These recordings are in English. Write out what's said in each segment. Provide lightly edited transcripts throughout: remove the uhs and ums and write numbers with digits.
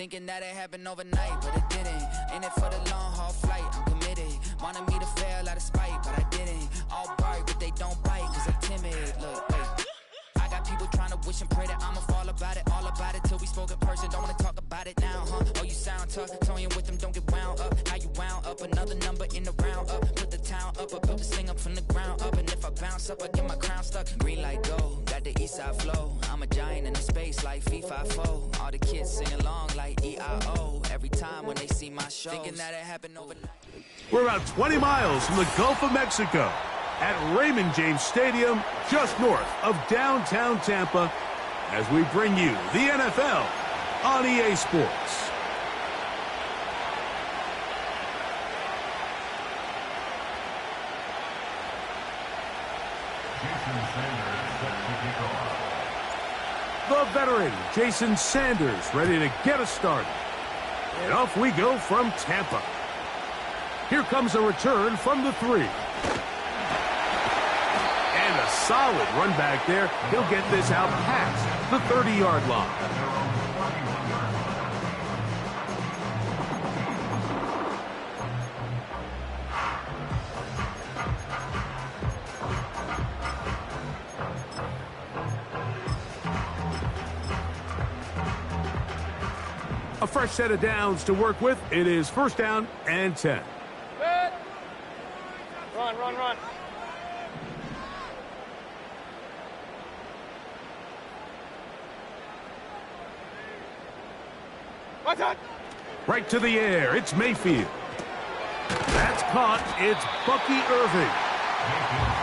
Thinking that it happened overnight, but it didn't. In it for the long haul flight, I'm committed. Wanted me to fail out of spite, but I didn't. All bark, but they don't bite, cause I'm timid. Look, wait. I got people trying to wish and pray that I'ma fall about it, all about it, till we spoke in person. Don't wanna talk about it now, huh? Oh, you sound tough, toying with them, don't get wound up. How you wound up, another number in the round up. Put the town up, I built this thing up from the ground up. And if I bounce up, I get my crown stuck. Green light go, got the east side flow. I'm a giant in the space like FIFA4. All the kids sing along like E-I-O. Every time when they see my shows, thinking that it happened overnight. We're about 20 miles from the Gulf of Mexico at Raymond James Stadium, just north of downtown Tampa, as we bring you the NFL on EA Sports. The veteran Jason Sanders ready to get us started. And off we go from Tampa. Here comes a return from the 3. And a solid run back there. He'll get this out past the 30-yard line. A fresh set of downs to work with. It is first down and 10. Run, run, run. What's that? Right to the air. It's Mayfield. That's caught. It's Bucky Irving.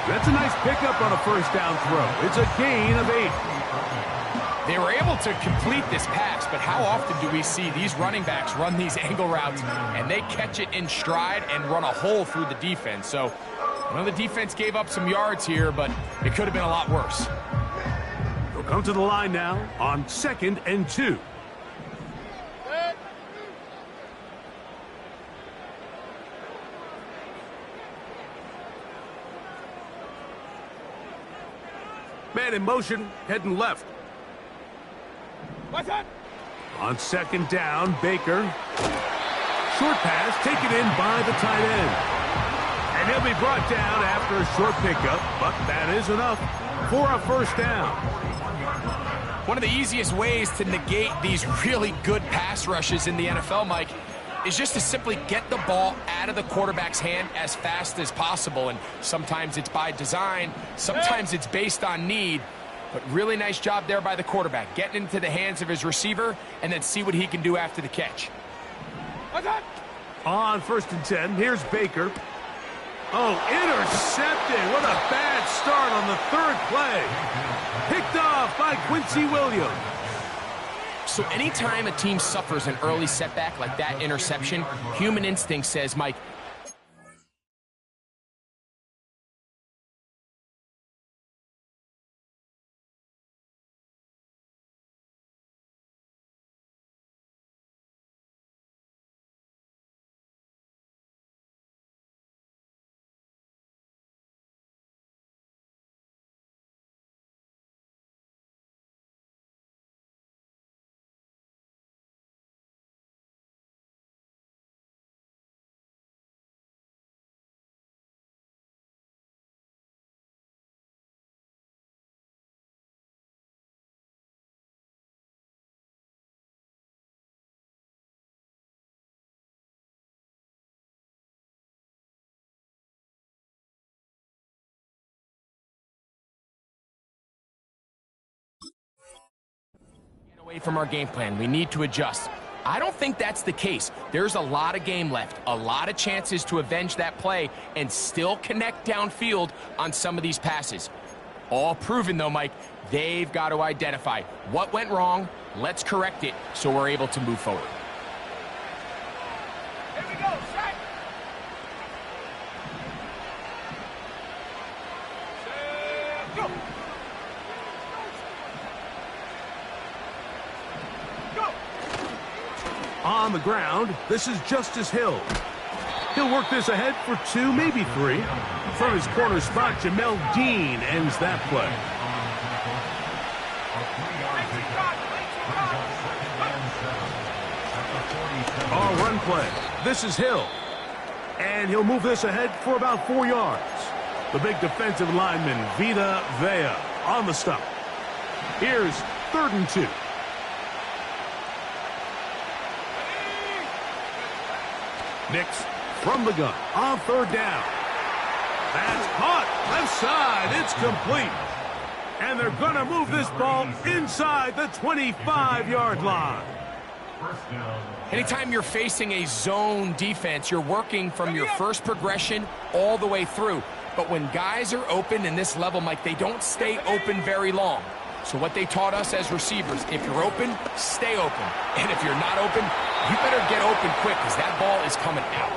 That's a nice pickup on a first down throw. It's a gain of 8. They were able to complete this pass, but how often do we see these running backs run these angle routes and they catch it in stride and run a hole through the defense? So, I know the defense gave up some yards here, but it could have been a lot worse. They'll come to the line now on 2nd and 2. Man in motion, heading left. What's that? On 2nd down, Baker. Short pass taken in by the tight end. And he'll be brought down after a short pickup, but that is enough for a first down. One of the easiest ways to negate these really good pass rushes in the NFL, Mike, is just to simply get the ball out of the quarterback's hand as fast as possible. And sometimes it's by design, sometimes it's based on need. But really nice job there by the quarterback, getting into the hands of his receiver and then see what he can do after the catch. What's that? On 1st and 10, here's Baker. Oh, intercepted. What a bad start on the 3rd play. Picked off by Quincy Williams. So anytime a team suffers an early setback like that interception, human instinct says, Mike, away from our game plan. We need to adjust. I don't think that's the case. There's a lot of game left, a lot of chances to avenge that play and still connect downfield on some of these passes. All proven, though, Mike, they've got to identify what went wrong, let's correct it so we're able to move forward. Here we go, set. Go. On the ground, this is Justice Hill. He'll work this ahead for 2, maybe 3. From his corner spot, Jamel Dean ends that play. Our run play. This is Hill. And he'll move this ahead for about 4 yards. The big defensive lineman, Vita Vea, on the stop. Here's 3rd and 2. Nix from the gun on 3rd down. That's caught. Left side. It's complete. And they're going to move this ball inside the 25-yard line. Anytime you're facing a zone defense, you're working from your first progression all the way through. But when guys are open in this level, Mike, they don't stay open very long. So what they taught us as receivers, if you're open, stay open. And if you're not open, you better get open quick because that ball is coming out.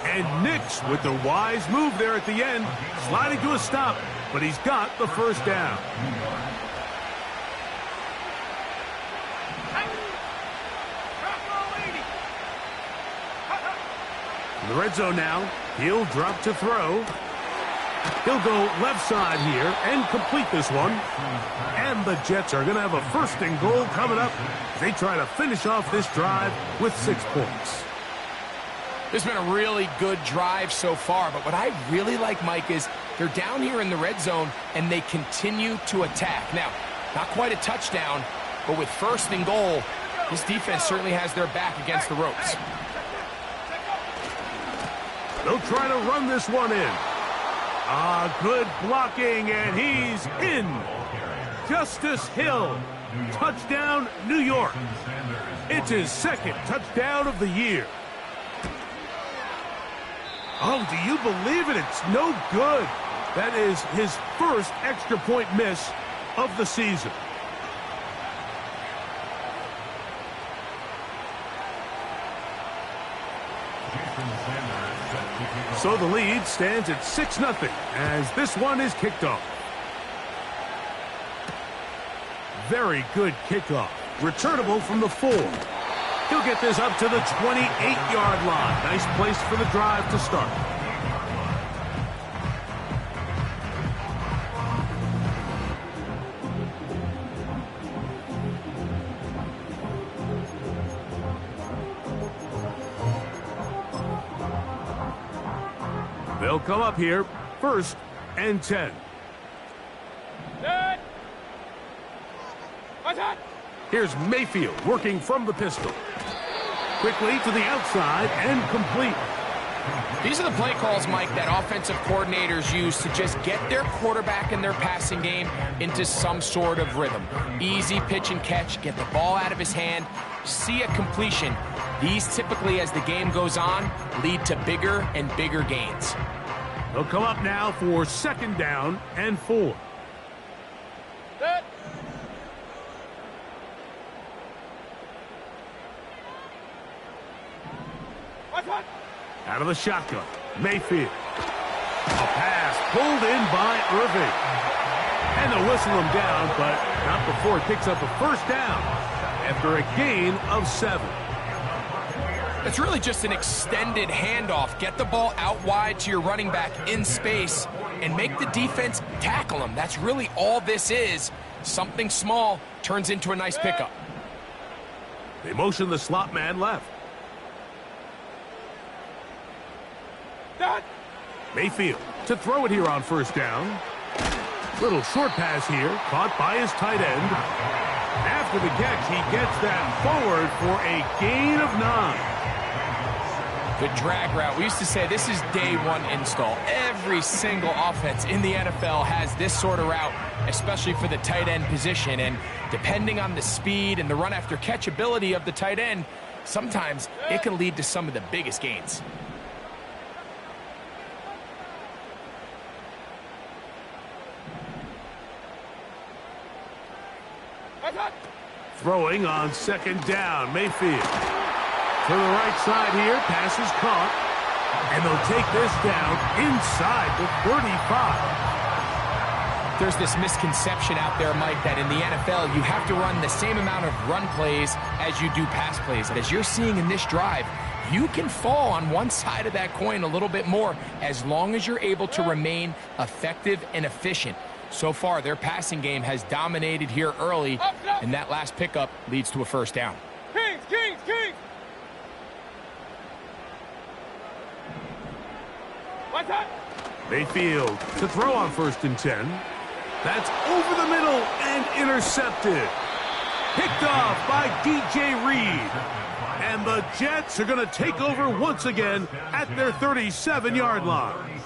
And Nix with the wise move there at the end, sliding to a stop, but he's got the 1st down. In the red zone now, he'll drop to throw. He'll go left side here and complete this one. And the Jets are going to have a 1st and goal coming up as they try to finish off this drive with 6 points. This has been a really good drive so far, but what I really like, Mike, is they're down here in the red zone and they continue to attack. Now, not quite a touchdown, but with 1st and goal, this defense certainly has their back against the ropes. They'll try to run this one in. Good blocking, and he's in. Justice Hill, touchdown, New York. It's his 2nd touchdown of the year. Oh, do you believe it? It's no good. That is his 1st extra point miss of the season. So the lead stands at 6-0 as this one is kicked off. Very good kickoff. Returnable from the 4. He'll get this up to the 28-yard line. Nice place for the drive to start. They'll come up here, 1st and 10. Set. Attack. Here's Mayfield working from the pistol. Quickly to the outside and complete. These are the play calls, Mike, that offensive coordinators use to just get their quarterback and their passing game into some sort of rhythm. Easy pitch and catch, get the ball out of his hand, see a completion. These typically, as the game goes on, lead to bigger and bigger gains. They'll come up now for 2nd down and 4. Set. Attack. Out of the shotgun, Mayfield. A pass pulled in by Irving. And they'll whistle him down, but not before he picks up a 1st down after a gain of 7. It's really just an extended handoff. Get the ball out wide to your running back in space and make the defense tackle him. That's really all this is. Something small turns into a nice pickup. They motion the slot man left. Set. Mayfield to throw it here on 1st down. Little short pass here, caught by his tight end. After the catch, he gets that forward for a gain of 9. The drag route. We used to say this is day 1 install. Every single offense in the NFL has this sort of route, especially for the tight end position. And depending on the speed and the run after catch ability of the tight end, sometimes it can lead to some of the biggest gains. Attack. Throwing on 2nd down, Mayfield. To the right side here, pass is caught. And they'll take this down inside the 35. There's this misconception out there, Mike, that in the NFL you have to run the same amount of run plays as you do pass plays. And as you're seeing in this drive, you can fall on one side of that coin a little bit more as long as you're able to remain effective and efficient. So far, their passing game has dominated here early, and that last pickup leads to a 1st down. Kings, Kings, Kings. Mayfield to throw on 1st and 10. That's over the middle and intercepted. Picked off by DJ Reed. And the Jets are going to take over once again at their 37-yard line.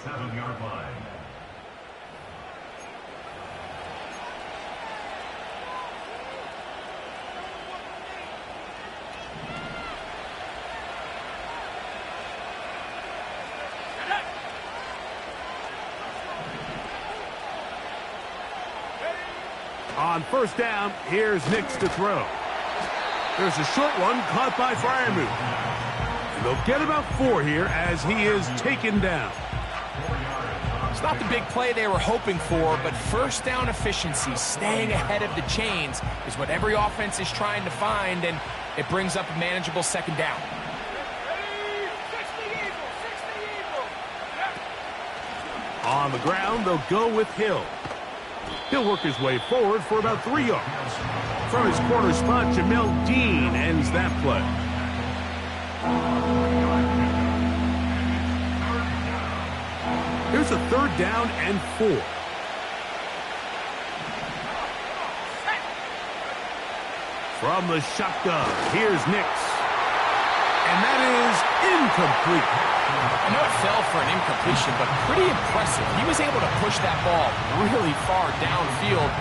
On 1st down, here's Nix to throw. There's a short one caught by Freiermuth. And they'll get about 4 here as he is taken down. It's not the big play they were hoping for, but 1st down efficiency, staying ahead of the chains, is what every offense is trying to find, and it brings up a manageable 2nd down. On the ground, they'll go with Hill. He'll work his way forward for about 3 yards. From his corner spot, Jamel Dean ends that play. Here's a 3rd down and 4. From the shotgun, here's Nix. And that is incomplete. I know it fell for an incompletion, but pretty impressive. He was able to push that ball really far downfield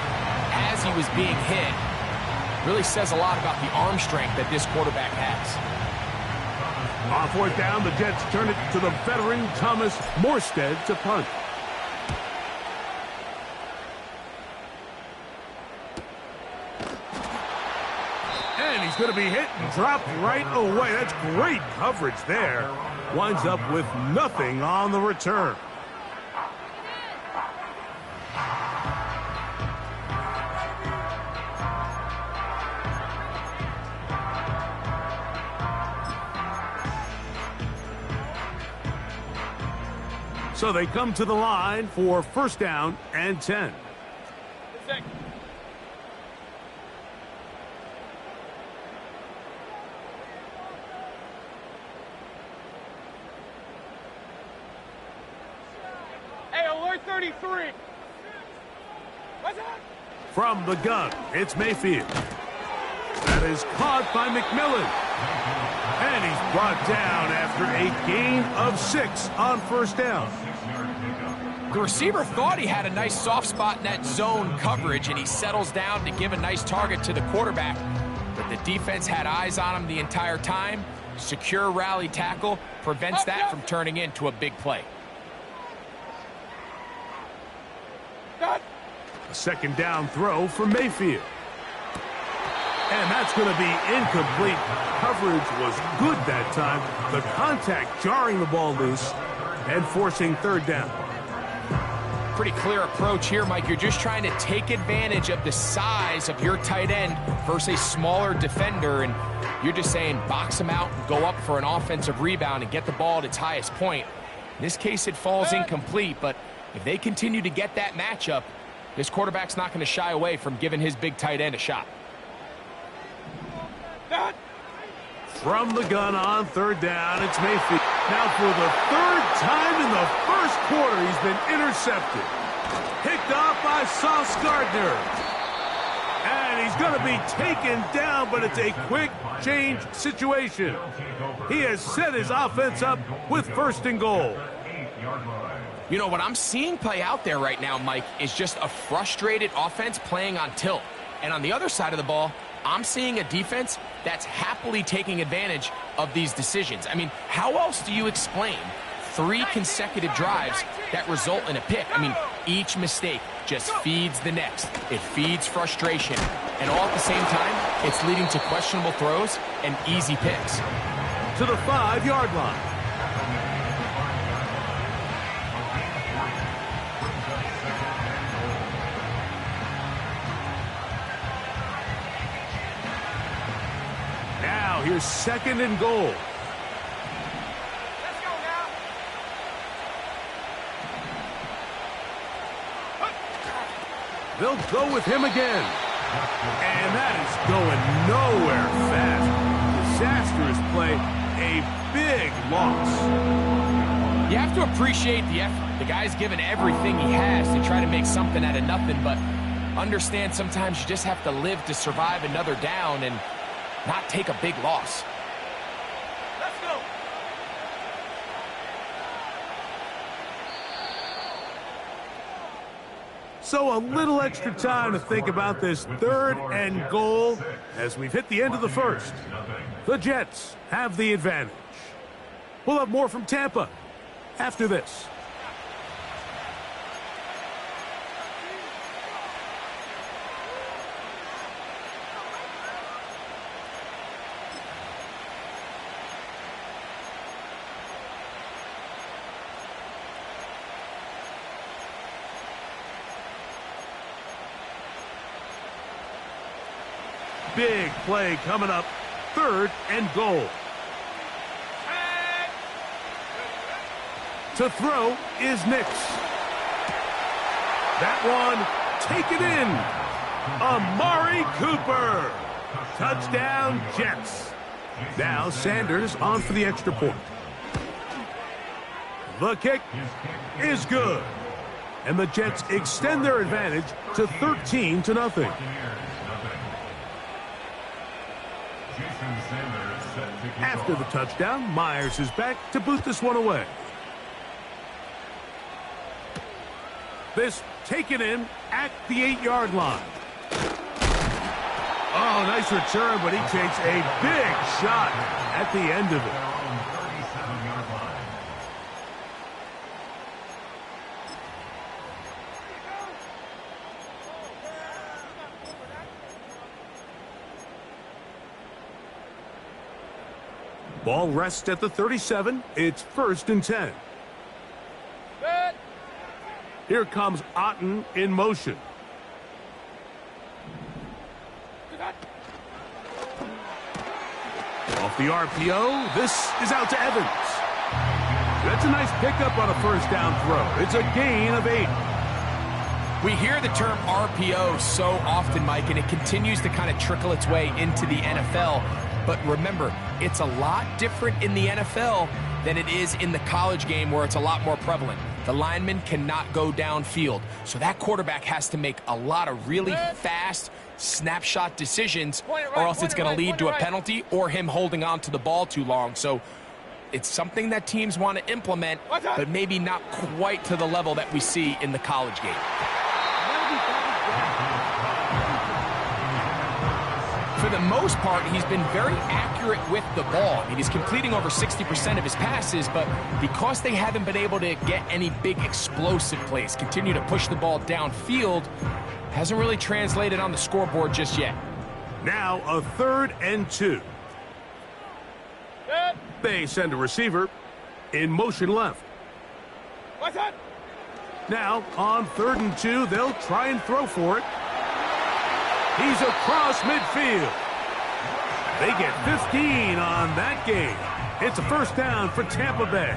as he was being hit. Really says a lot about the arm strength that this quarterback has. On 4th down, the Jets turn it to the veteran Thomas Morstead to punt. And he's going to be hit and dropped right away. That's great coverage there. Winds up with nothing on the return. So they come to the line for 1st down and 10. Hey, alert 33. What's that? From the gun, it's Mayfield. That is caught by McMillan. And he's brought down after a gain of 6 on 1st down. The receiver thought he had a nice soft spot in that zone coverage, and he settles down to give a nice target to the quarterback. But the defense had eyes on him the entire time. Secure rally tackle prevents that from turning into a big play. A 2nd down throw from Mayfield. And that's going to be incomplete. Coverage was good that time. The contact jarring the ball loose and forcing 3rd down. Pretty clear approach here, Mike. You're just trying to take advantage of the size of your tight end versus a smaller defender, and you're just saying box him out and go up for an offensive rebound and get the ball at its highest point. In this case, it falls incomplete, but if they continue to get that matchup, this quarterback's not going to shy away from giving his big tight end a shot. From the gun on 3rd down, it's Mayfield. Now for the 3rd time in the 1st quarter, he's been intercepted. Picked off by Sauce Gardner. And he's going to be taken down, but it's a quick change situation. He has set his offense up with 1st and goal. You know, what I'm seeing play out there right now, Mike, is just a frustrated offense playing on tilt. And on the other side of the ball, I'm seeing a defense that's happily taking advantage of these decisions. I mean, how else do you explain 3 consecutive drives that result in a pick? I mean, each mistake just feeds the next. It feeds frustration. And all at the same time, it's leading to questionable throws and easy picks. To the 5-yard line. Now here's 2nd and goal. Let's go now. They'll go with him again. And that is going nowhere fast. Disastrous play. A big loss. You have to appreciate the effort. The guy's given everything he has to try to make something out of nothing, but understand sometimes you just have to live to survive another down and not take a big loss. Let's go. So a little extra time to think about this 3rd and goal as we've hit the end of the first. The Jets have the advantage. We'll have more from Tampa after this. Big play coming up. 3rd and goal. To throw is Nix. That one taken in. Amari Cooper. Touchdown, Jets. Now Sanders on for the extra point. The kick is good. And the Jets extend their advantage to 13-0. After the touchdown, Myers is back to boot this one away. This taken in at the 8-yard line. Oh, nice return, but he takes a big shot at the end of it. Ball rests at the 37. It's 1st and 10. Good. Here comes Otten in motion. Off the RPO, this is out to Evans. That's a nice pickup on a 1st down throw. It's a gain of 8. We hear the term RPO so often, Mike, and it continues to kind of trickle its way into the NFL. But remember, it's a lot different in the NFL than it is in the college game where it's a lot more prevalent. The lineman cannot go downfield, so that quarterback has to make a lot of really fast snapshot decisions, or else it's going to lead to a penalty or him holding on to the ball too long. So it's something that teams want to implement, but maybe not quite to the level that we see in the college game. For the most part, he's been very accurate with the ball. I mean, he's completing over 60% of his passes, but because they haven't been able to get any big explosive plays, continue to push the ball downfield, hasn't really translated on the scoreboard just yet. Now a 3rd and 2. Good. They send a receiver in motion left. What's that? Now on 3rd and 2, they'll try and throw for it. He's across midfield. They get 15 on that game. It's a 1st down for Tampa Bay.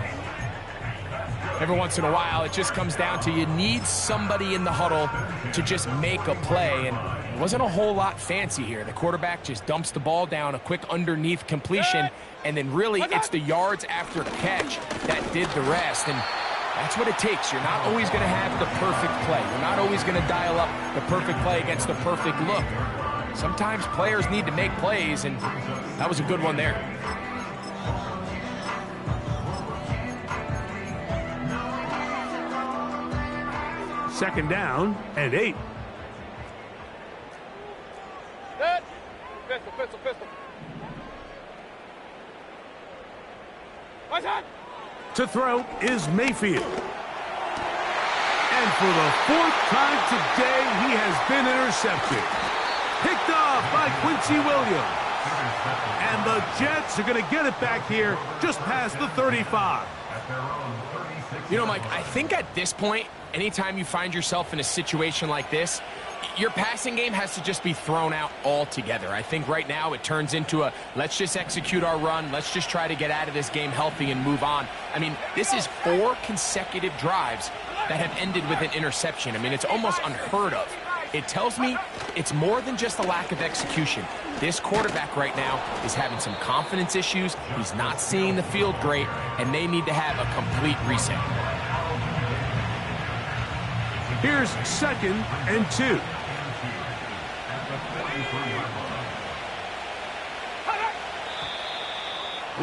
Every once in a while, it just comes down to you need somebody in the huddle to just make a play, and it wasn't a whole lot fancy here. The quarterback just dumps the ball down, a quick underneath completion, and then really it's the yards after catch that did the rest. And that's what it takes. You're not always going to have the perfect play. You're not always going to dial up the perfect play against the perfect look. Sometimes players need to make plays, and that was a good one there. Second down and 8. Good. Pistol. What's that? To throw is Mayfield. And for the 4th time today, he has been intercepted. Picked off by Quincy Williams. And the Jets are going to get it back here just past the 35. You know, Mike, I think at this point, anytime you find yourself in a situation like this, your passing game has to just be thrown out altogether. I think right now it turns into a let's just execute our run, let's just try to get out of this game healthy and move on. I mean, this is 4 consecutive drives that have ended with an interception. I mean, it's almost unheard of. It tells me it's more than just a lack of execution. This quarterback right now is having some confidence issues. He's not seeing the field great, and they need to have a complete reset. Here's 2nd and 2.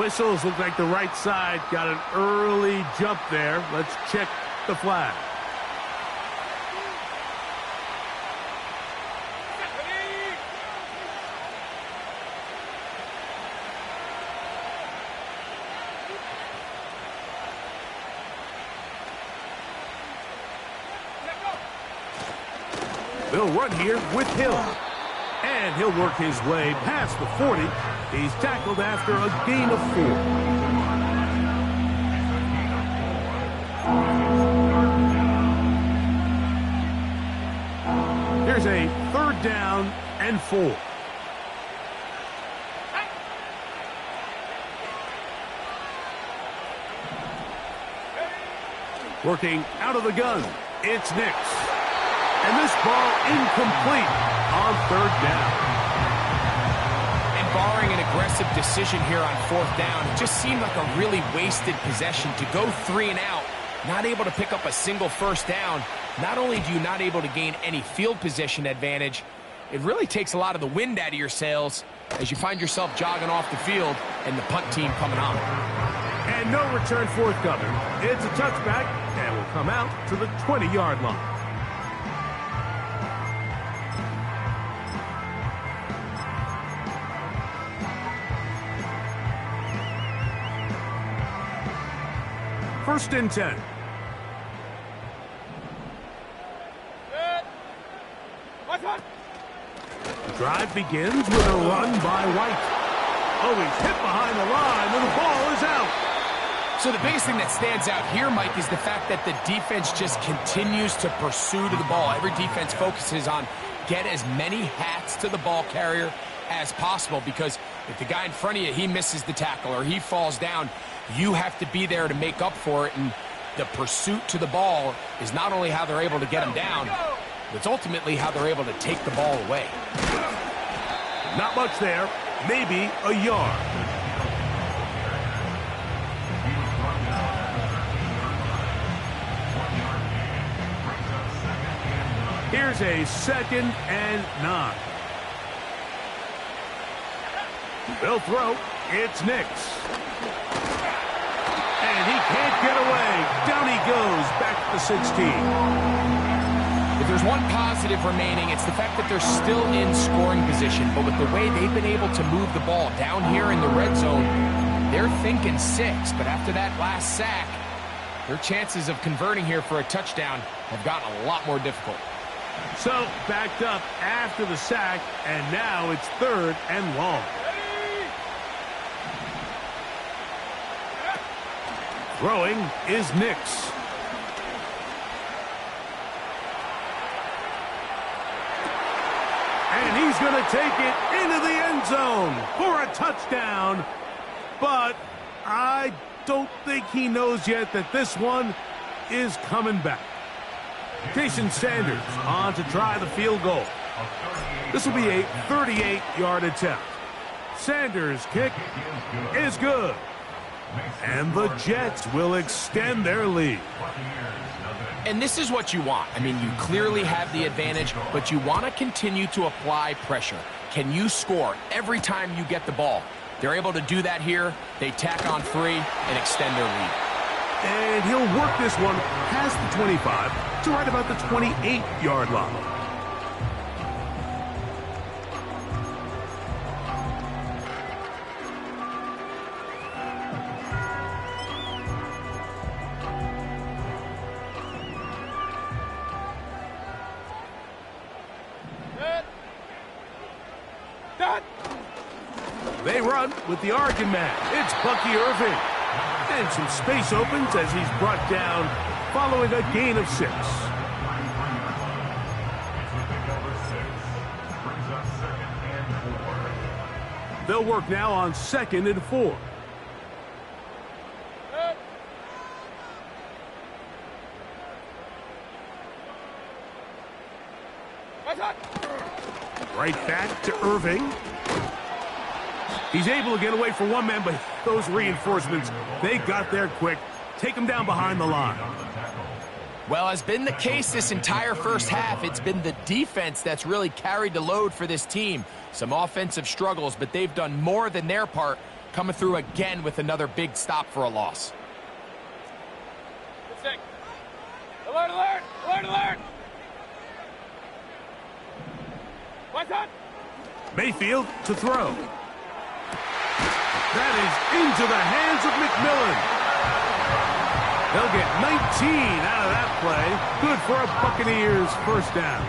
Whistles look like the right side got an early jump there. Let's check the flag. They'll run here with Hill. And he'll work his way past the 40. He's tackled after a gain of 4. Here's a 3rd down and 4. Working out of the gun, it's Nix. And this ball incomplete on 3rd down. And barring an aggressive decision here on 4th down, it just seemed like a really wasted possession to go 3 and out, not able to pick up a single 1st down. Not only do you not able to gain any field position advantage, it really takes a lot of the wind out of your sails as you find yourself jogging off the field and the punt team coming on. And no return forthcoming. It's a touchback and will come out to the 20-yard line. First and 10. The drive begins with a run by White. Oh, he's hit behind the line, and the ball is out. So the biggest thing that stands out here, Mike, is the fact that the defense just continues to pursue to the ball. Every defense focuses on get as many hats to the ball carrier as possible, because if the guy in front of you, he misses the tackle or he falls down, you have to be there to make up for it. And the pursuit to the ball is not only how they're able to get him down, but it's ultimately how they're able to take the ball away. Not much there, maybe a yard. Here's a 2nd and 9. They'll throw. It's Nix. And he can't get away. Down he goes, back to the 16. If there's one positive remaining, it's the fact that they're still in scoring position. But with the way they've been able to move the ball down here in the red zone, they're thinking 6. But after that last sack, their chances of converting here for a touchdown have gotten a lot more difficult. So, backed up after the sack, and now it's 3rd and long. Throwing is Nix. And he's going to take it into the end zone for a touchdown. But I don't think he knows yet that this one is coming back. Jason Sanders on to try the field goal. This will be a 38-yard attempt. Sanders' kick is good. And the Jets will extend their lead. And this is what you want. I mean, you clearly have the advantage, but you want to continue to apply pressure. Can you score every time you get the ball? They're able to do that here. They tack on 3 and extend their lead. And he'll work this one past the 25 to right about the 28-yard line. They run with the Oregon man. It's Bucky Irving. And some space opens as he's brought down following a gain of 6. They'll work now on 2nd and 4. Right back to Irving. He's able to get away from one man, but those reinforcements, they got there quick. Take him down behind the line. Well, has been the case this entire first half. It's been the defense that's really carried the load for this team. Some offensive struggles, but they've done more than their part, coming through again with another big stop for a loss. Alert, alert! Alert, alert! What's on? Mayfield to throw. That is into the hands of McMillan. They'll get 19 out of that play. Good for a Buccaneers first down.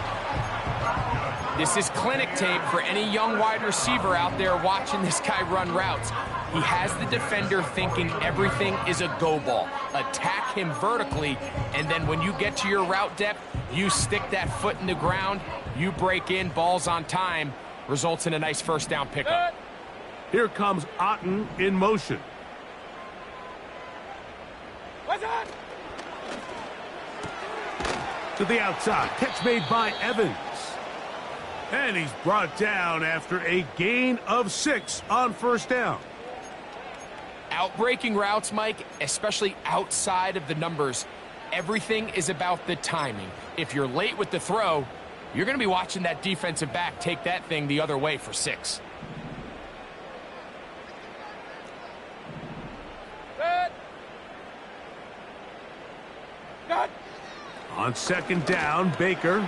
This is clinic tape for any young wide receiver out there watching this guy run routes. He has the defender thinking everything is a go ball. Attack him vertically, and then when you get to your route depth, you stick that foot in the ground, you break in, balls on time, results in a nice first down pickup. Here comes Otten in motion. What's on? To the outside. Catch made by Evans. And he's brought down after a gain of 6 on first down. Outbreaking routes, Mike, especially outside of the numbers, everything is about the timing. If you're late with the throw, you're going to be watching that defensive back take that thing the other way for 6. Good. Good. On second down, Baker.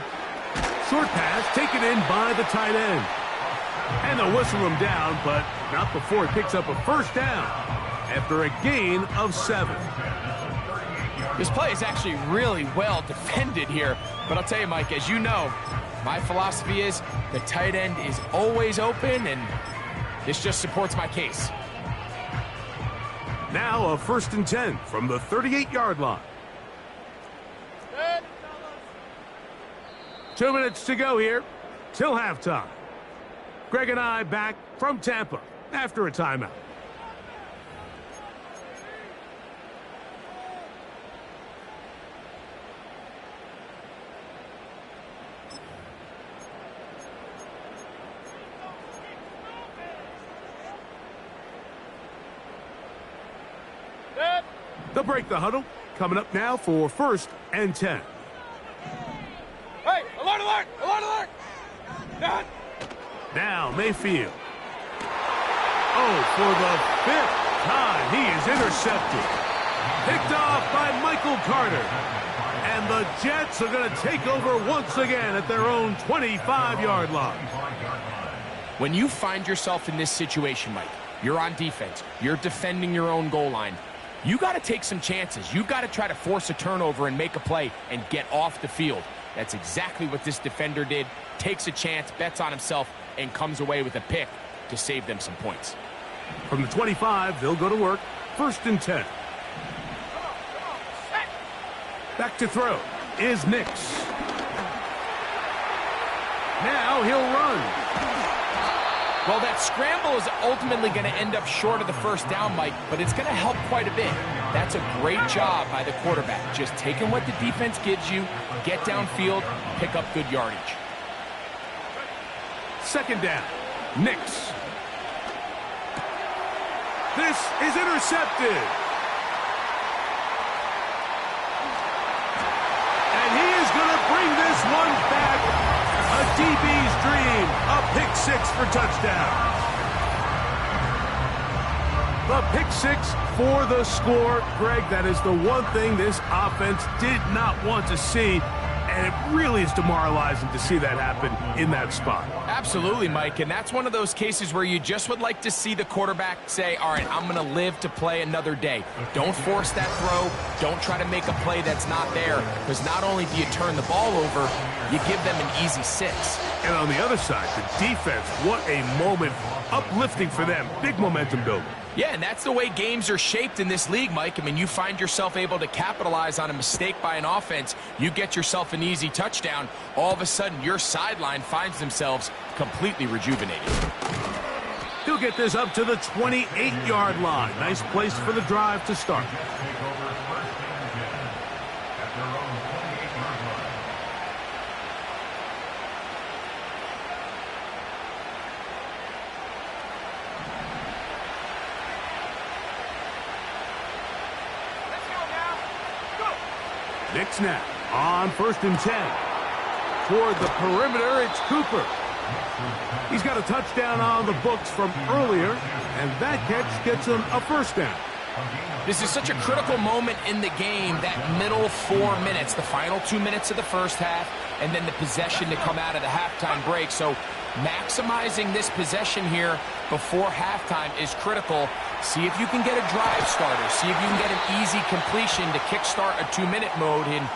Short pass taken in by the tight end. And they'll whistle him down, but not before he picks up a first down after a gain of 7. This play is actually really well defended here. But I'll tell you, Mike, as you know, my philosophy is the tight end is always open, and this just supports my case. Now a 1st and 10 from the 38-yard line. Good. 2 minutes to go here till halftime. Greg and I back from Tampa after a timeout. Good. They'll break the huddle. Coming up now for 1st and 10. Hey, alert, alert! Alert, alert! Good. Now Mayfield. Oh, for the 5th time, he is intercepted. Picked off by Michael Carter. And the Jets are going to take over once again at their own 25-yard line. When you find yourself in this situation, Mike, you're on defense, you're defending your own goal line, you got to take some chances. You got to try to force a turnover and make a play and get off the field. That's exactly what this defender did. Takes a chance, bets on himself, and comes away with a pick to save them some points. From the 25, they'll go to work. 1st and 10. Back to throw is Nix. Now he'll run. Well, that scramble is ultimately going to end up short of the first down, Mike, but it's going to help quite a bit. That's a great job by the quarterback. Just taking what the defense gives you, get downfield, pick up good yardage. 2nd down. Nix. This is intercepted. And he is going to bring this one back. A DB's dream. A pick 6 for touchdown. The pick 6 for the score. Greg, that is the one thing this offense did not want to see. And it really is demoralizing to see that happen in that spot. Absolutely, Mike, and that's one of those cases where you just would like to see the quarterback say, all right, I'm going to live to play another day. Don't force that throw. Don't try to make a play that's not there, because not only do you turn the ball over, you give them an easy 6. And on the other side, the defense, what a moment. Uplifting for them. Big momentum builder. Yeah, and that's the way games are shaped in this league, Mike. I mean, you find yourself able to capitalize on a mistake by an offense. You get yourself an easy touchdown. All of a sudden, your sideline finds themselves completely rejuvenated. He'll get this up to the 28-yard line. Nice place for the drive to start. Nick snap on 1st and 10. Toward the perimeter, it's Cooper. He's got a touchdown on the books from earlier, and that catch gets him a first down. This is such a critical moment in the game, that middle 4 minutes, the final 2 minutes of the first half, and then the possession to come out of the halftime break. So maximizing this possession here before halftime is critical. See if you can get a drive starter. See if you can get an easy completion to kickstart a 2-minute mode, and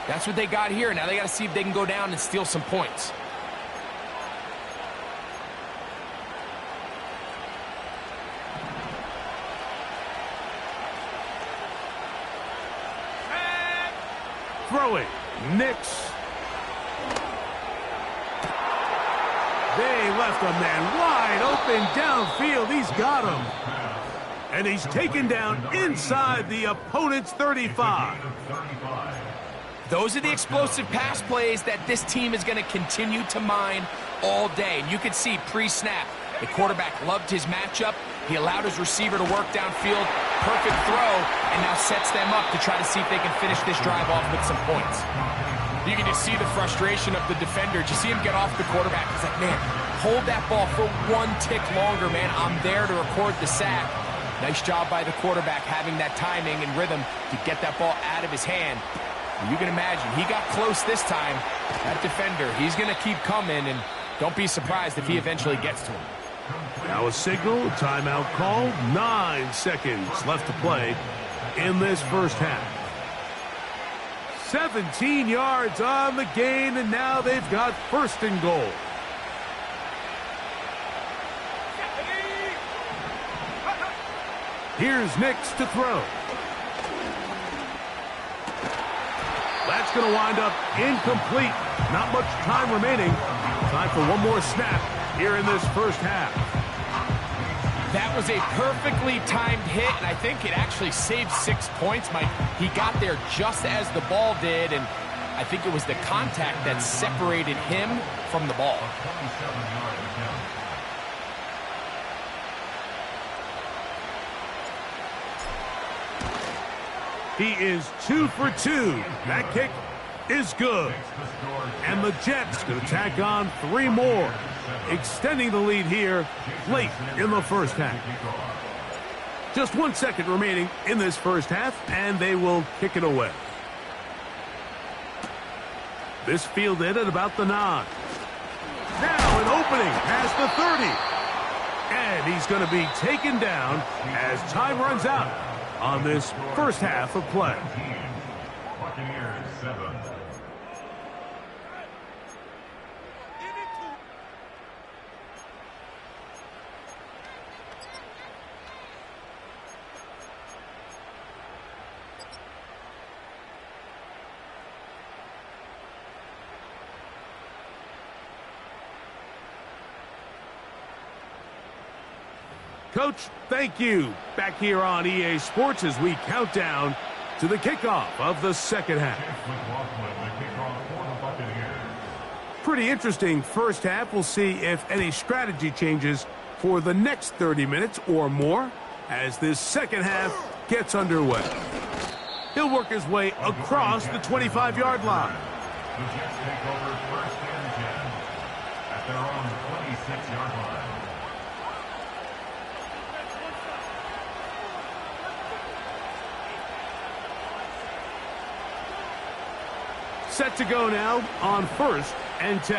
that's what they got here. Now they got to see if they can go down and steal some points. Throwing, Nix. They left a man wide open downfield. He's got him. And he's taken down inside the opponent's 35. Those are the explosive pass plays that this team is going to continue to mine all day. And you can see pre-snap, the quarterback loved his matchup. He allowed his receiver to work downfield. Perfect throw, and now sets them up to try to see if they can finish this drive off with some points. You can just see the frustration of the defender. Did you see him get off the quarterback? He's like, man, hold that ball for 1 tick longer, man. I'm there to record the sack. Nice job by the quarterback having that timing and rhythm to get that ball out of his hand. And you can imagine, he got close this time. That defender, he's going to keep coming, and don't be surprised if he eventually gets to him. Now a signal, timeout call, 9 seconds left to play in this first half. 17 yards on the gain, and now they've got 1st and goal. Here's Nix to throw. That's going to wind up incomplete. Not much time remaining. Time for one more snap here in this first half. That was a perfectly timed hit, and I think it actually saved 6 points, Mike. He got there just as the ball did, and I think it was the contact that separated him from the ball. He is 2 for 2. That kick is good. And the Jets going to tack on 3 more, extending the lead here late in the first half. Just 1 second remaining in this first half, and they will kick it away. This fielded at about the 9. Now an opening past the 30. And he's going to be taken down as time runs out on this first half of play. Buccaneers 7. Coach, thank you. Back here on EA Sports as we count down to the kickoff of the second half. Pretty interesting first half. We'll see if any strategy changes for the next 30 minutes or more as this second half gets underway. He'll work his way across the 25-yard line. The Jets take over 1st and 10 at their own 26-yard line. Set to go now on 1st and 10.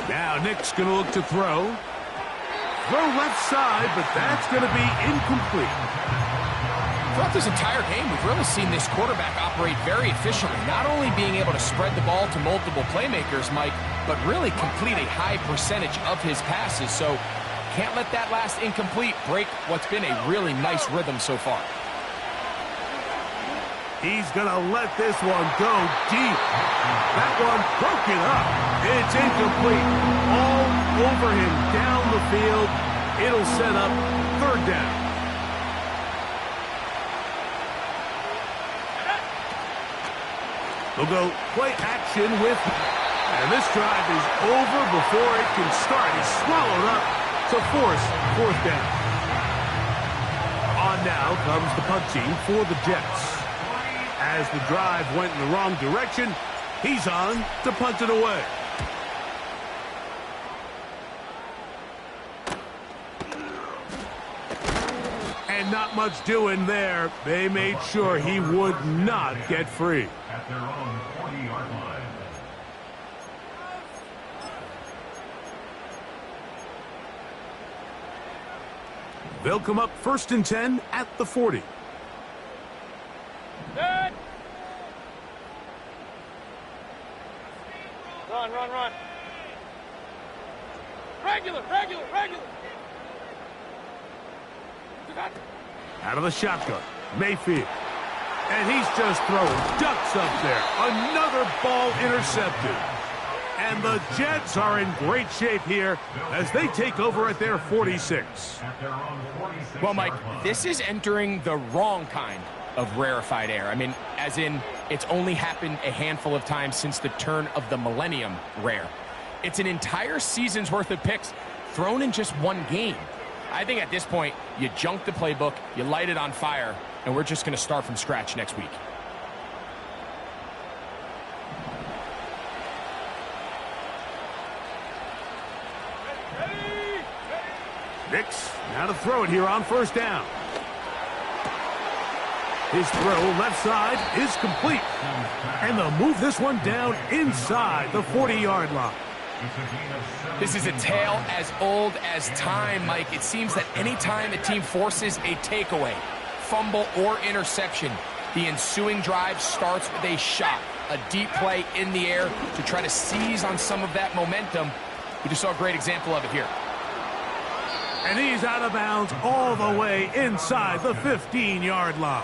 Now Nick's going to look to throw. Throw left side, but that's going to be incomplete. Throughout this entire game, we've really seen this quarterback operate very efficiently, not only being able to spread the ball to multiple playmakers, Mike, but really complete a high percentage of his passes. So can't let that last incomplete break what's been a really nice rhythm so far. He's going to let this one go deep. That one broken up. It's incomplete. All over him down the field. It'll set up 3rd down. They'll go play action with, and this drive is over before it can start. He's swallowed up to force 4th down. On And now comes the punt team for the Jets. As the drive went in the wrong direction, he's on to punt it away. And not much doing there. They made sure he would not get free. At their own 40-yard line. They'll come up 1st and 10 at the 40. Dead. Run, run, run. Regular, regular, regular. Out of the shotgun, Mayfield. And he's just throwing ducks up there. Another ball intercepted. And the Jets are in great shape here as they take over at their 46. Well, Mike, this is entering the wrong kind of rarefied air. I mean, as in, it's only happened a handful of times since the turn of the millennium rare. It's an entire season's worth of picks thrown in just one game. I think at this point, you junk the playbook, you light it on fire, and we're just going to start from scratch next week. Nix, now to throw it here on 1st down. His throw left side is complete. And they'll move this one down inside the 40-yard line. This is a tale as old as time, Mike. It seems that any time a team forces a takeaway, fumble, or interception, the ensuing drive starts with a shot, a deep play in the air to try to seize on some of that momentum. We just saw a great example of it here. And he's out of bounds all the way inside the 15-yard line.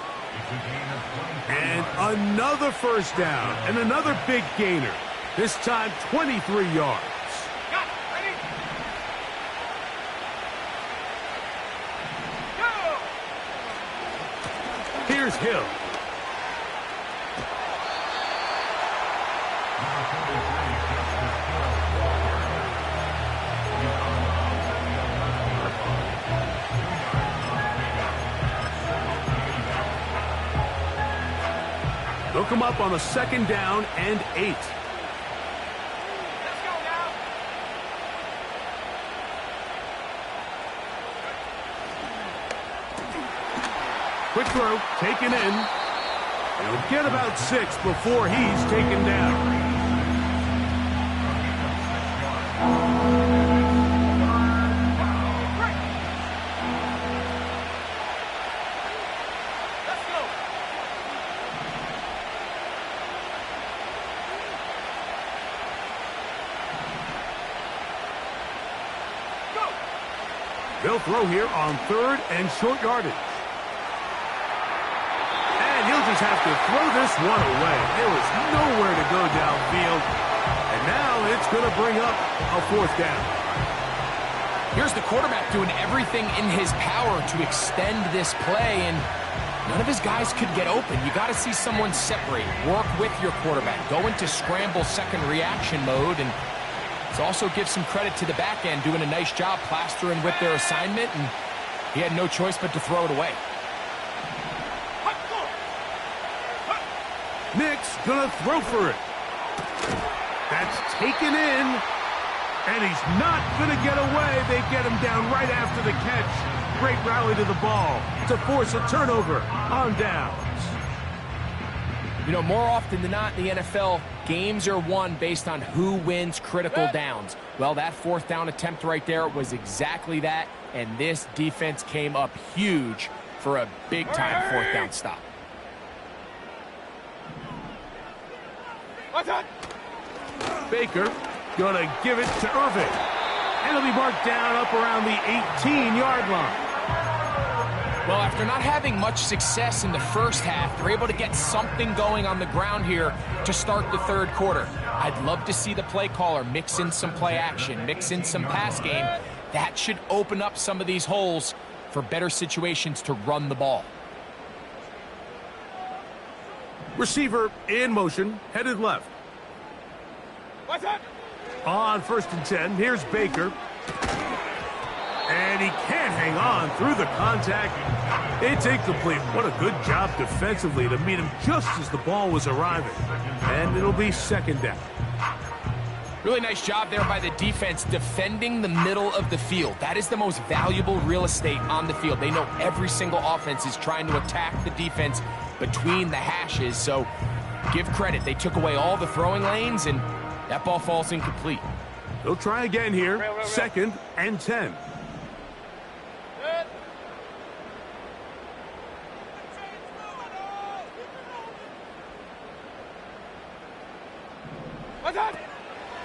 And another 1st down and another big gainer. This time 23 yards. Got it. Ready? Go! Here's Hill. They'll come up on a 2nd down and 8. Let's go now. Quick throw, taken in. He'll get about 6 before he's taken down. Let's go. Go. They'll throw here on 3rd and short yardage. And he'll just have to throw this one away. There was nowhere to go downfield. And now it's going to bring up a 4th down. Here's the quarterback doing everything in his power to extend this play, and none of his guys could get open. You got to see someone separate, work with your quarterback, go into scramble second reaction mode, and let's also give some credit to the back end doing a nice job plastering with their assignment, and he had no choice but to throw it away. Nick's gonna throw for it. That's taken in. And he's not gonna get away. They get him down right after the catch. Great rally to the ball to force a turnover on downs. You know, more often than not in the NFL, games are won based on who wins critical downs. Well, that 4th down attempt right there was exactly that, and this defense came up huge for a big-time 4th down stop. What's that? Baker gonna give it to Irving. And it'll be marked down up around the 18-yard line. Well, after not having much success in the first half, they're able to get something going on the ground here to start the 3rd quarter. I'd love to see the play caller mix in some play action, mix in some pass game. That should open up some of these holes for better situations to run the ball. Receiver in motion, headed left. What's that? On 1st and 10, here's Baker. And he can't hang on through the contact. It's incomplete. What a good job defensively to meet him just as the ball was arriving. And it'll be second down. Really nice job there by the defense defending the middle of the field. That is the most valuable real estate on the field. They know every single offense is trying to attack the defense between the hashes. So give credit. They took away all the throwing lanes, and that ball falls incomplete. They'll try again here. Second and 10.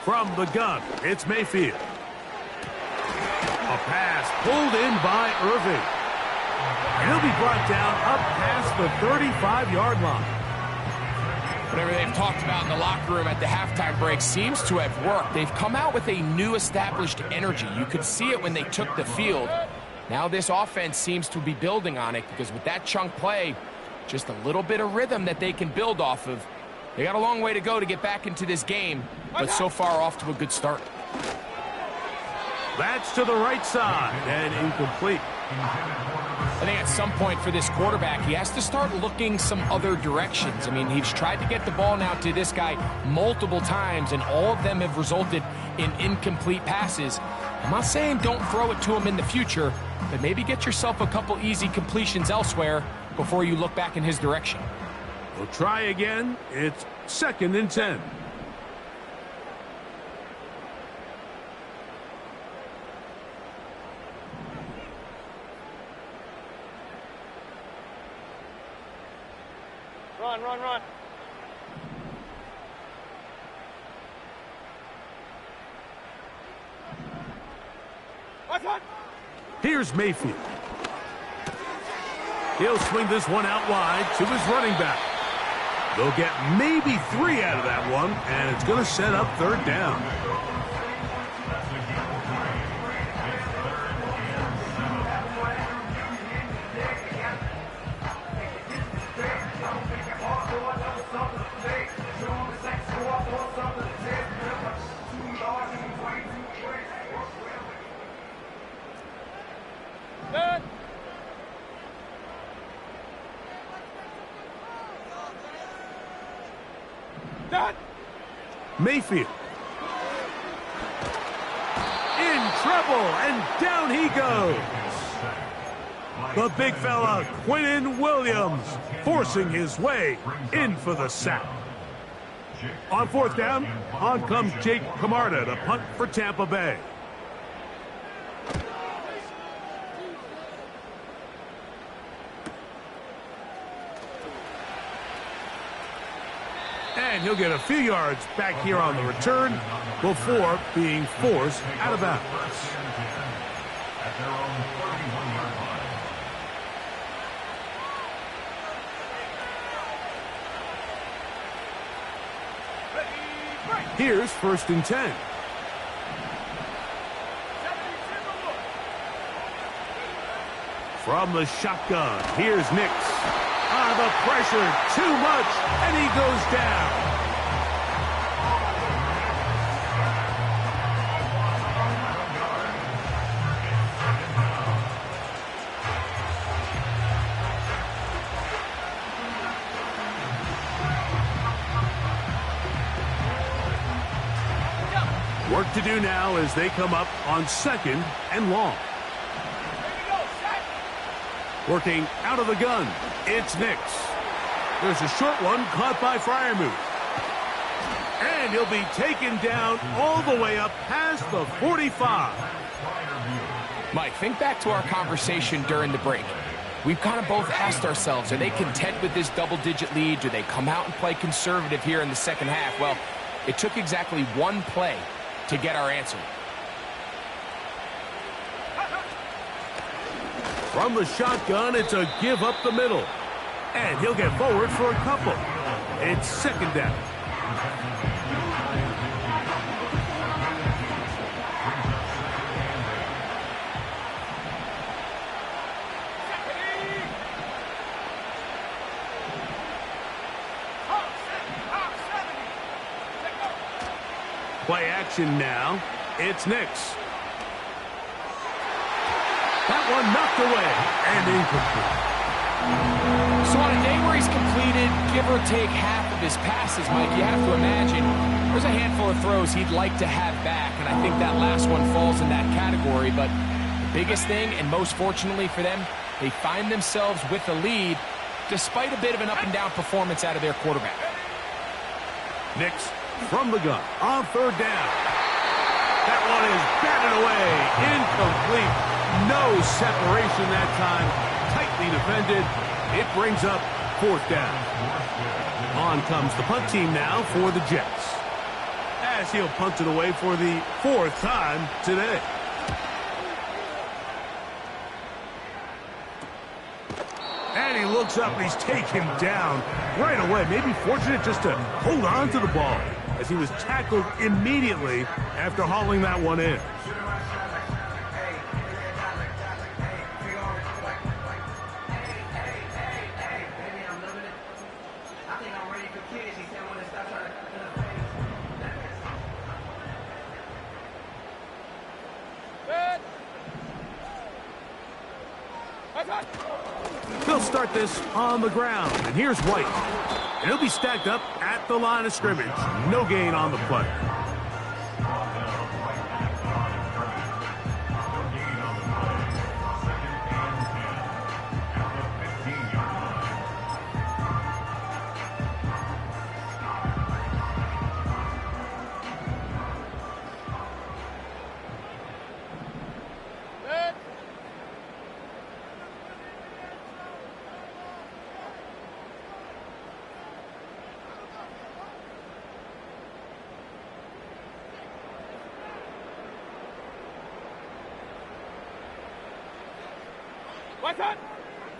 From the gun, it's Mayfield. A pass pulled in by Irving. And he'll be brought down up past the 35-yard line. Whatever they've talked about in the locker room at the halftime break seems to have worked. They've come out with a new established energy. You could see it when they took the field. Now this offense seems to be building on it because with that chunk play, just a little bit of rhythm that they can build off of. They got a long way to go to get back into this game, but so far off to a good start. That's to the right side and incomplete. I think at some point for this quarterback, he has to start looking some other directions. I mean, he's tried to get the ball now to this guy multiple times, and all of them have resulted in incomplete passes. I'm not saying don't throw it to him in the future, but maybe get yourself a couple easy completions elsewhere before you look back in his direction. We'll try again. It's second and 10. Run, run, run. Here's Mayfield. He'll swing this one out wide to his running back. They'll get maybe 3 out of that one, and it's going to set up third down. Mayfield. In trouble, and down he goes. The big fella, Quinnen Williams, forcing his way in for the sack. On fourth down, on comes Jake Camarda to punt for Tampa Bay. And he'll get a few yards back here on the return before being forced out of bounds. At their own 31-yard line. Here's first and 10. From the shotgun, here's Nix. The pressure, too much, and he goes down. Work to do now as they come up on second and long. Working out of the gun, it's Nix. There's a short one caught by Freiermuth. And he'll be taken down all the way up past the 45. Mike, think back to our conversation during the break. We've kind of both asked ourselves, are they content with this double-digit lead? Do they come out and play conservative here in the second half? Well, it took exactly one play to get our answer. From the shotgun, it's a give up the middle. And he'll get forward for a couple. It's second down. Play action now. It's Nix. That one knocked away and incomplete. So on a day where he's completed, give or take half of his passes, Mike, you have to imagine there's a handful of throws he'd like to have back, and I think that last one falls in that category. But the biggest thing, and most fortunately for them, they find themselves with the lead despite a bit of an up-and-down performance out of their quarterback. Nix from the gun on third down. That one is batted away, incomplete. No separation that time, tightly defended. It brings up fourth down. On comes the punt team now for the Jets, as he'll punt it away for the fourth time today. And he looks up and he's taken down right away. Maybe fortunate just to hold on to the ball, as he was tackled immediately after hauling that one in. They'll start this on the ground, and here's White. And he'll be stacked up at the line of scrimmage. No gain on the play.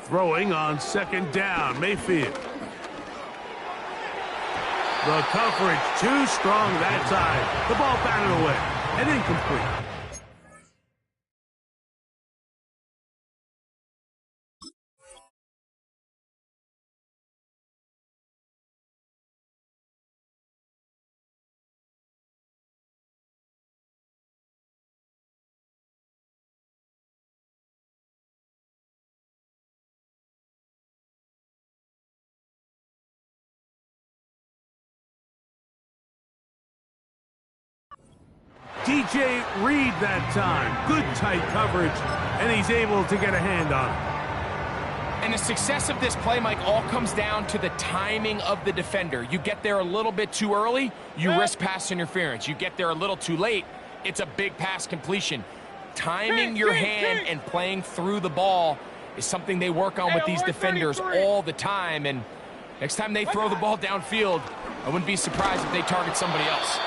Throwing on second down, Mayfield. The coverage too strong that time. The ball batted away and incomplete. DJ Reed that time. Good tight coverage, and he's able to get a hand on it. And the success of this play, Mike, all comes down to the timing of the defender. You get there a little bit too early, you risk pass interference. You get there a little too late, it's a big pass completion. Timing your hand and playing through the ball is something they work on with these defenders all the time. And next time they throw the ball downfield, I wouldn't be surprised if they target somebody else.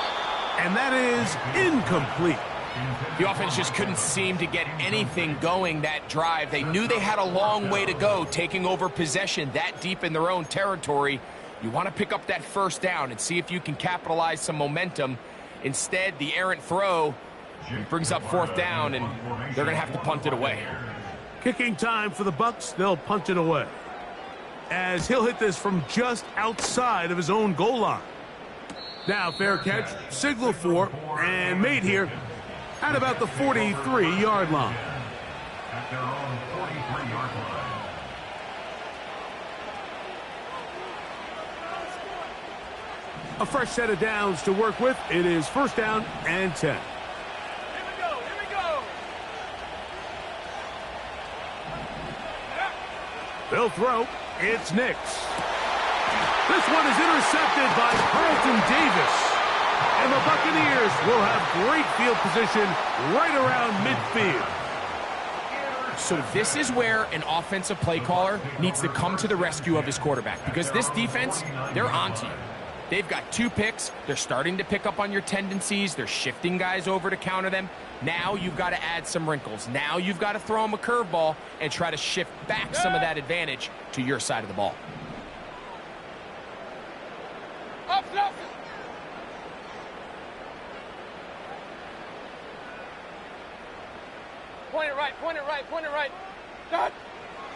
And that is incomplete. The offense just couldn't seem to get anything going that drive. They knew they had a long way to go, taking over possession that deep in their own territory. You want to pick up that first down and see if you can capitalize some momentum. Instead, the errant throw brings up fourth down, and they're going to have to punt it away. Kicking time for the Bucs. They'll punt it away, as he'll hit this from just outside of his own goal line. Now fair catch, signal for, and made here at about the 43-yard line. At their own 43-yard line. A fresh set of downs to work with. It is first down and 10. Here we go. They'll throw. It's Nix. This one is intercepted by Carlton Davis. And the Buccaneers will have great field position right around midfield. So this is where an offensive play caller needs to come to the rescue of his quarterback, because this defense, they're onto you. They've got 2 picks. They're starting to pick up on your tendencies. They're shifting guys over to counter them. Now you've got to add some wrinkles. Now you've got to throw them a curveball and try to shift back some of that advantage to your side of the ball. Up. Point it right. Done.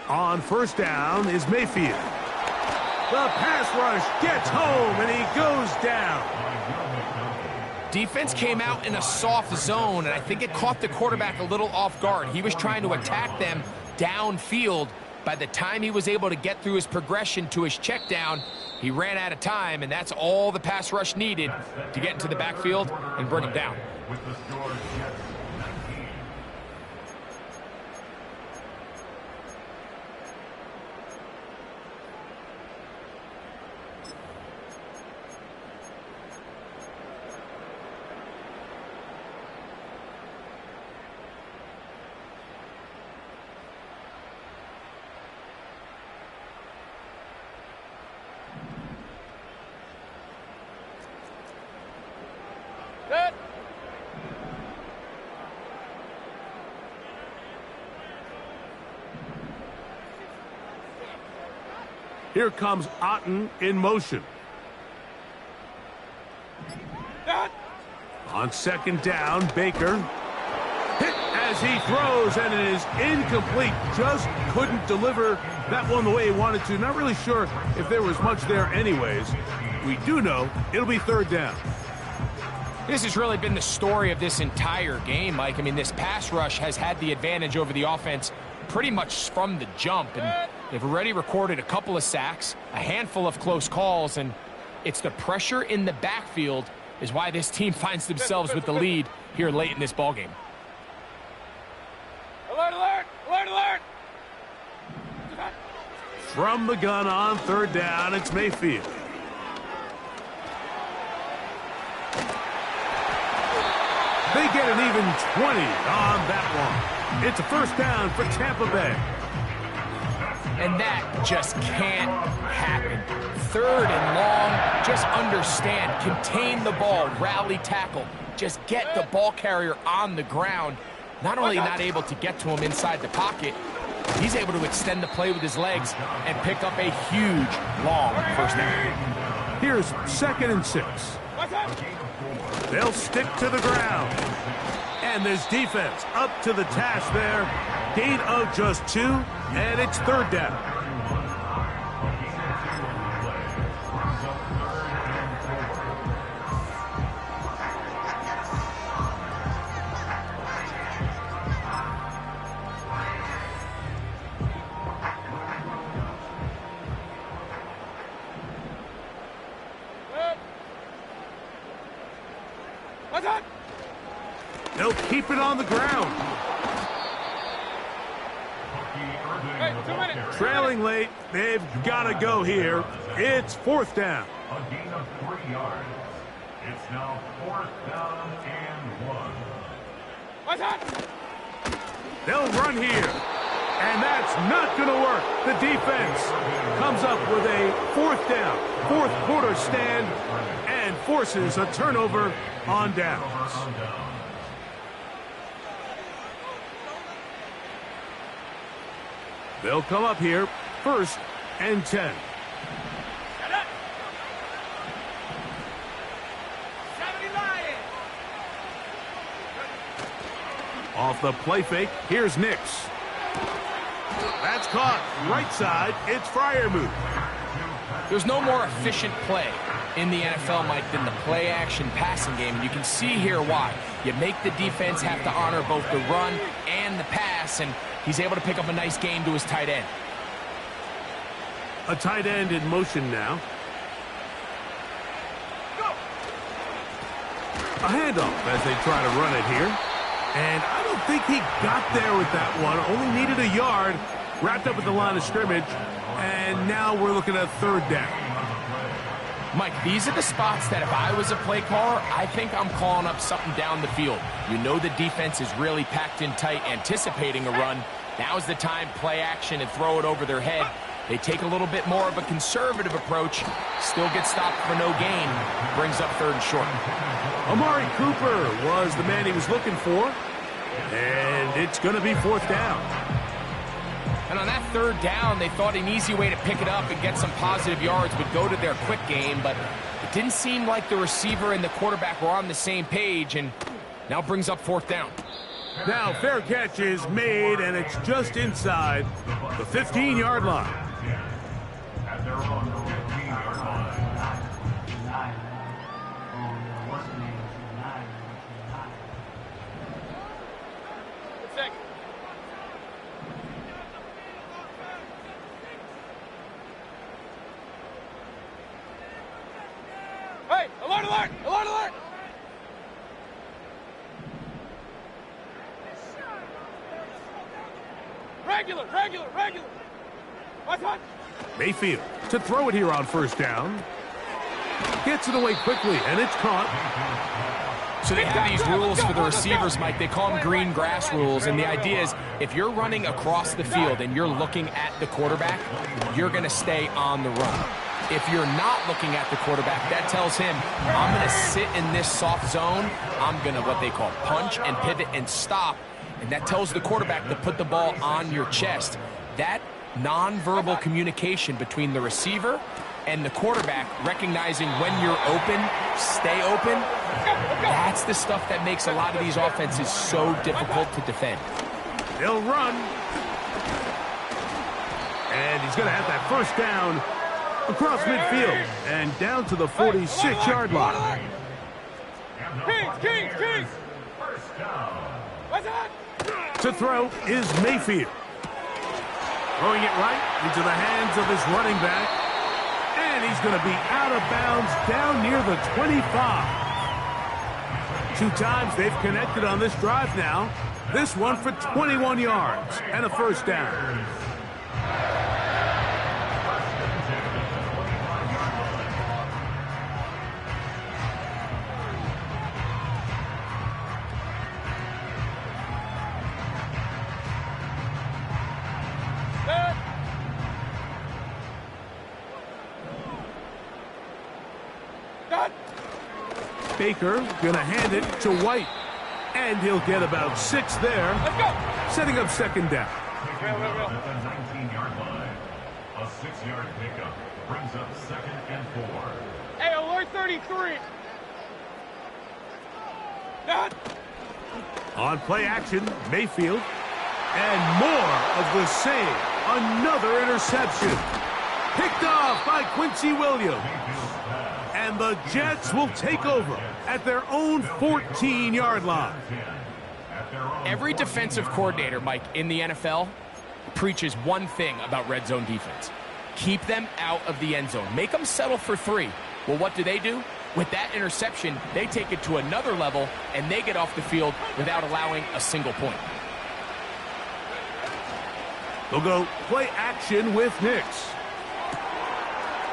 On first down is Mayfield. The pass rush gets home, and he goes down. defense came out in a soft zone, and I think it caught the quarterback a little off guard. He was trying to attack them downfield. By the time he was able to get through his progression to his check down, he ran out of time, and that's all the pass rush needed to get into the backfield and bring him down. With the score, Jets 19. Set. Here comes Otten in motion. Set. On second down, Baker. Hit as he throws, and it is incomplete. Just couldn't deliver that one the way he wanted to. Not really sure if there was much there anyways. We do know it'll be third down. This has really been the story of this entire game, Mike. I mean, this pass rush has had the advantage over the offense pretty much from the jump, and they've already recorded a couple of sacks, a handful of close calls, and it's the pressure in the backfield is why this team finds themselves with the lead here late in this ballgame. Alert, alert, alert, alert. From the gun on third down, it's Mayfield. They get an even 20 on that one. It's a first down for Tampa Bay. And that just can't happen. Third and long, just understand, contain the ball, rally tackle, just get the ball carrier on the ground. Not only not able to get to him inside the pocket, he's able to extend the play with his legs and pick up a huge, long first down. Here's 2nd and 6. They'll stick to the ground. And this defense up to the task there. Gain of just 2, and it's third down. They'll keep it on the ground. Hey, 2 minutes. Trailing late, they've got to go here. It's fourth down. A gain of 3 yards. It's now 4th down and 1. What's that? They'll run here. And that's not going to work. The defense comes up with a 4th down, 4th quarter stand, and forces a turnover on downs. They'll come up here, 1st and 10. Off the play fake, here's Nix. That's caught. Right side, it's Freiermuth. There's no more efficient play in the NFL, Mike, than the play-action passing game, and you can see here why. You make the defense have to honor both the run and the pass, and he's able to pick up a nice gain to his tight end. A tight end in motion now. A handoff as they try to run it here. And I don't think he got there with that one. Only needed a yard. Wrapped up at the line of scrimmage. And now we're looking at third down. Mike, these are the spots that if I was a play caller, I think I'm calling up something down the field. You know the defense is really packed in tight, anticipating a run. Now's the time, play action and throw it over their head. They take a little bit more of a conservative approach, still get stopped for no gain, brings up third and short. Amari Cooper was the man he was looking for, and it's going to be fourth down. And on that third down, they thought an easy way to pick it up and get some positive yards would go to their quick game, but it didn't seem like the receiver and the quarterback were on the same page, and now brings up fourth down. Now fair catch is made, and it's just inside the 15-yard line. At their own 15-yard line. Regular. What's on? Mayfield to throw it here on first down. Gets it away quickly, and it's caught. So they have these rules for the receivers, Mike. They call them green grass rules, and the idea is if you're running across the field and you're looking at the quarterback, you're going to stay on the run. If you're not looking at the quarterback, that tells him, I'm going to sit in this soft zone. I'm going to what they call punch and pivot and stop, and that tells the quarterback to put the ball on your chest. That nonverbal communication between the receiver and the quarterback, recognizing when you're open, stay open, that's the stuff that makes a lot of these offenses so difficult to defend. They'll run. And he's going to have that first down across midfield and down to the 46-yard line. Kings! First down. What's on? To throw is Mayfield. Throwing it right into the hands of his running back. And he's going to be out of bounds down near the 25. 2 times they've connected on this drive now. This one for 21 yards and a first down. Baker going to hand it to White. And he'll get about 6 there. Let's go. Setting up second down. At the 19-yard line. A 6-yard pickup brings up 2nd and 4. Hey, alert 33. Done. On play action, Mayfield. And more of the same. Another interception. Picked off by Quincy Williams. And the Jets will take over at their own 14-yard line. Every defensive coordinator, Mike, in the NFL preaches one thing about red zone defense. Keep them out of the end zone. Make them settle for 3. Well, what do? With that interception, they take it to another level, and they get off the field without allowing a single point. They'll go play action with Nix.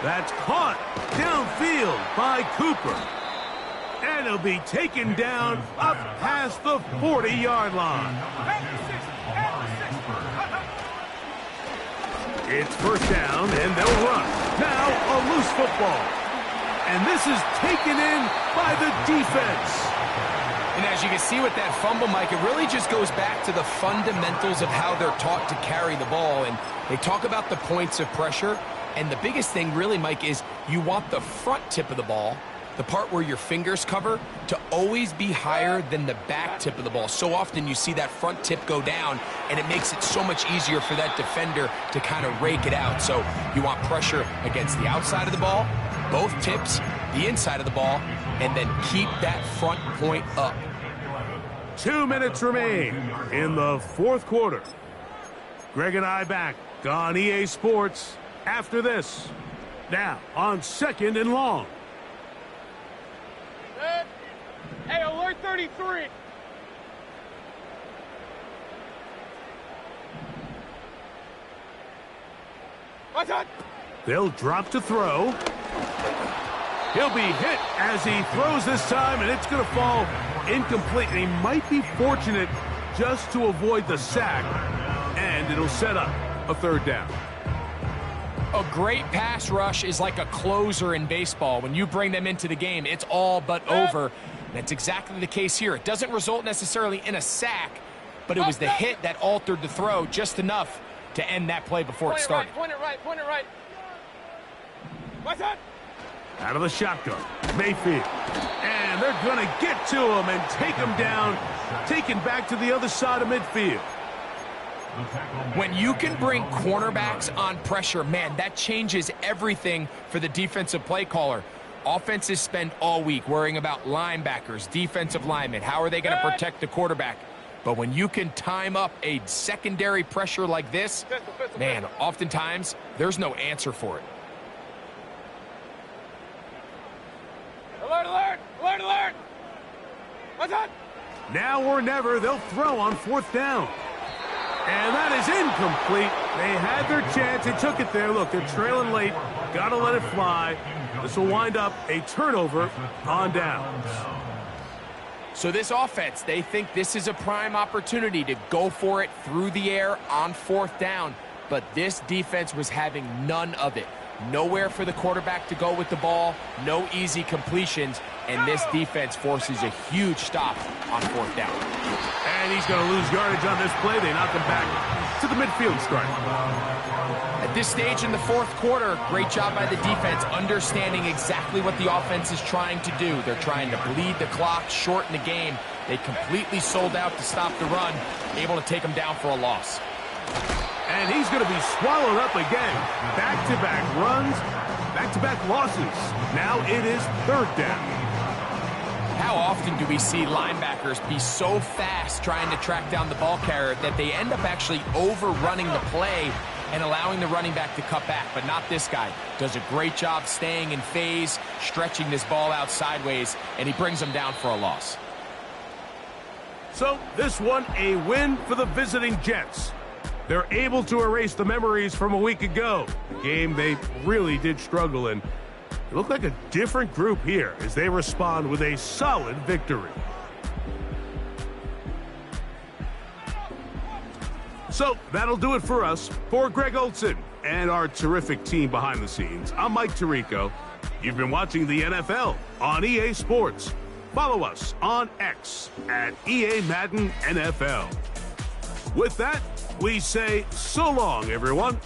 That's caught downfield by Cooper. And it'll be taken down up past the 40-yard line. It's first down, and they'll run. Now a loose football. And this is taken in by the defense. And as you can see with that fumble, Mike, it really just goes back to the fundamentals of how they're taught to carry the ball. And they talk about the points of pressure. And the biggest thing really, Mike, is you want the front tip of the ball, the part where your fingers cover, to always be higher than the back tip of the ball. So often you see that front tip go down, and it makes it so much easier for that defender to kind of rake it out. So you want pressure against the outside of the ball, both tips, the inside of the ball, and then keep that front point up. 2 minutes remain in the fourth quarter. Greg and I back on EA Sports after this. Now on 2nd and long. Hey, alert 33. What's on? They'll drop to throw. He'll be hit as he throws this time, and it's going to fall incomplete. And he might be fortunate just to avoid the sack, and it'll set up a third down. A great pass rush is like a closer in baseball. When you bring them into the game, it's all but over. That's exactly the case here. It doesn't result necessarily in a sack, but it was the hit that altered the throw just enough to end that play before it started. Point it right. What's on? Out of the shotgun, Mayfield. And they're going to get to him and take him down, taken back to the other side of midfield. When you can bring cornerbacks on pressure, man, that changes everything for the defensive play caller. Offenses spend all week worrying about linebackers, defensive linemen. How are they going to protect the quarterback? But when you can time up a secondary pressure like this, man, oftentimes there's no answer for it. Alert! What's on? Now or never, they'll throw on 4th down. And that is incomplete. They had their chance. They took it there. Look, they're trailing late. Got to let it fly. This will wind up a turnover on downs. So this offense, they think this is a prime opportunity to go for it through the air on 4th down. But this defense was having none of it. Nowhere for the quarterback to go with the ball, no easy completions, and this defense forces a huge stop on 4th down. And he's going to lose yardage on this play. They knock him back to the midfield stripe. At this stage in the 4th quarter, great job by the defense understanding exactly what the offense is trying to do. They're trying to bleed the clock, shorten the game. They completely sold out to stop the run, able to take them down for a loss. And he's going to be swallowed up again. Back-to-back runs, back-to-back losses. Now it is 3rd down. How often do we see linebackers be so fast trying to track down the ball carrier that they end up actually overrunning the play and allowing the running back to cut back? But not this guy. Does a great job staying in phase, stretching this ball out sideways, and he brings them down for a loss. So this one, a win for the visiting Jets. They're able to erase the memories from a week ago, a game they really did struggle in. It looked like a different group here as they respond with a solid victory. So that'll do it for us. For Greg Olson and our terrific team behind the scenes, I'm Mike Tirico. You've been watching the NFL on EA Sports. Follow us on X at EA Madden NFL. With that, we say so long, everyone.